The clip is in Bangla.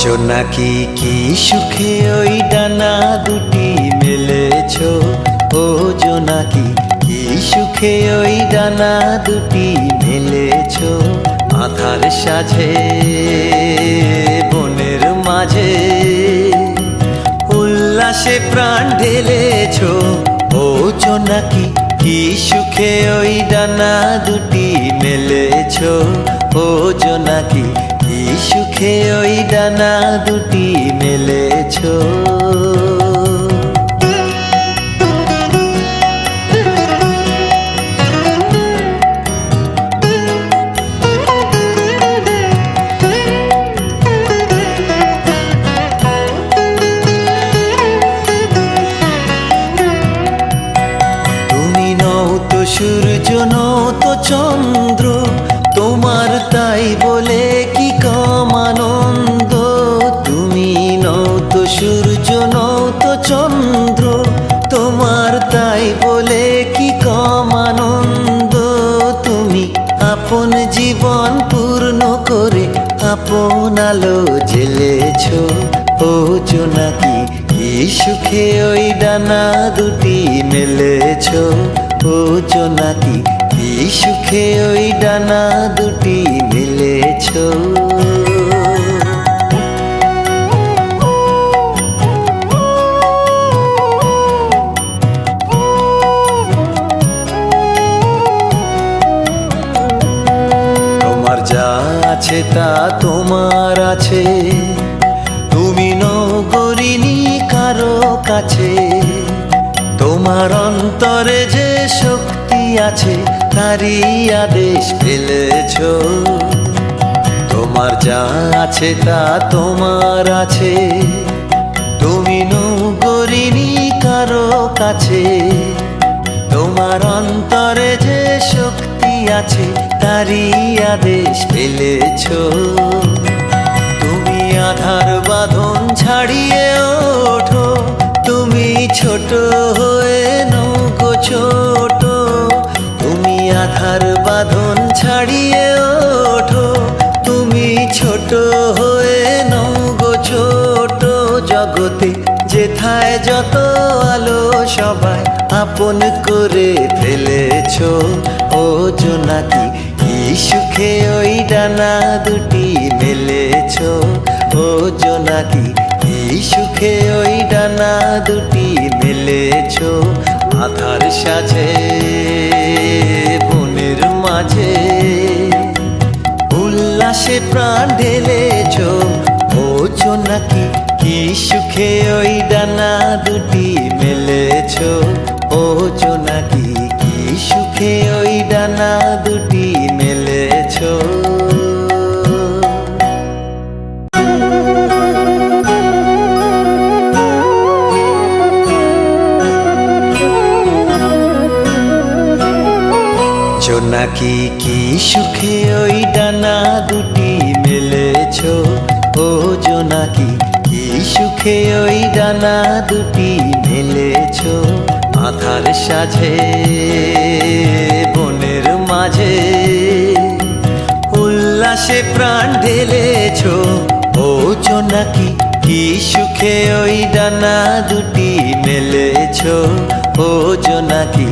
জোনাকি কি সুখে ওই ডানা দুটি মেলেছ, ও জোনাকি কি সুখে ওই ডানা দুটি মেলেছ। আধার সাজে বনের মাঝে উল্লাসে প্রাণ ঢেলেছ, ও জোনাকি কি সুখে ওই ডানা দুটি মেলেছ। ও জোনাকি কি সুখে ওই ডানা দুটি মেলেছ। তুমি নও তো সূর্য, নও তো চন্দ্র, তোমার তাই বলে কি কম আনন্দ। তুমি নও তো সূর্য, নও তো চন্দ্র, তোমার তাই বলে কি কম আনন্দ। তুমি আপন জীবন পূর্ণ করে আপন আলো জ্বেলেছ, ও জোনাকি কি সুখে ওই ডানা দুটি মেলেছ। ও জোনাকি কি সুখে ওই ডানা দুটি মেলেছ। তোমার যা আছে তা তোমার আছে, তুমি নও গরিনি কারো কাছে। তোমার অন্তরে যে শক্তি আছে তারই আদেশ ফেলেছ। তোমার যা আছে তা তোমার আছে, তুমি নও গরিনি কারো কাছে। তোমার অন্তরে যে শক্তি আছে তারই আদেশ ফেলেছ। তুমি আধার বাঁধন ছাড়িয়ে ওঠো, তুমি ছোট হয়ে নৌকো ছোট। তুমি আধার বাঁধন ছাড়িয়ে ওঠো, তুমি ছোট হয়ে নৌকো ছোট। জগতে যেথায় যত আলো সবাই আপন করে ফেলেছ, ও জোনাকি কি সুখে ওই ডানা দুটি মেলেছ। ও জোনাকি কি সুখে ওই ডানা দুটি মেলেছ। আধার সাজে বনের মাঝে উল্লাসে প্রাণ ঢেলেছ, ও জোনাকি কি সুখে ওই ডানা দুটি মেলেছ। ও জোনাকি কি সুখে ওই ডানা দুটি মেলেছ। জোনাকি কি সুখে ওই ডানা দুটি মেলেছ। ও জোনাকি কি সুখে ওই ডানা দুটি মেলেছ। আধার সাজে বনের মাঝে উল্লাসে প্রাণ ঢেলেছ, ও জোনাকি কি সুখে ওই ডানা দুটি মেলেছ। ও জোনাকি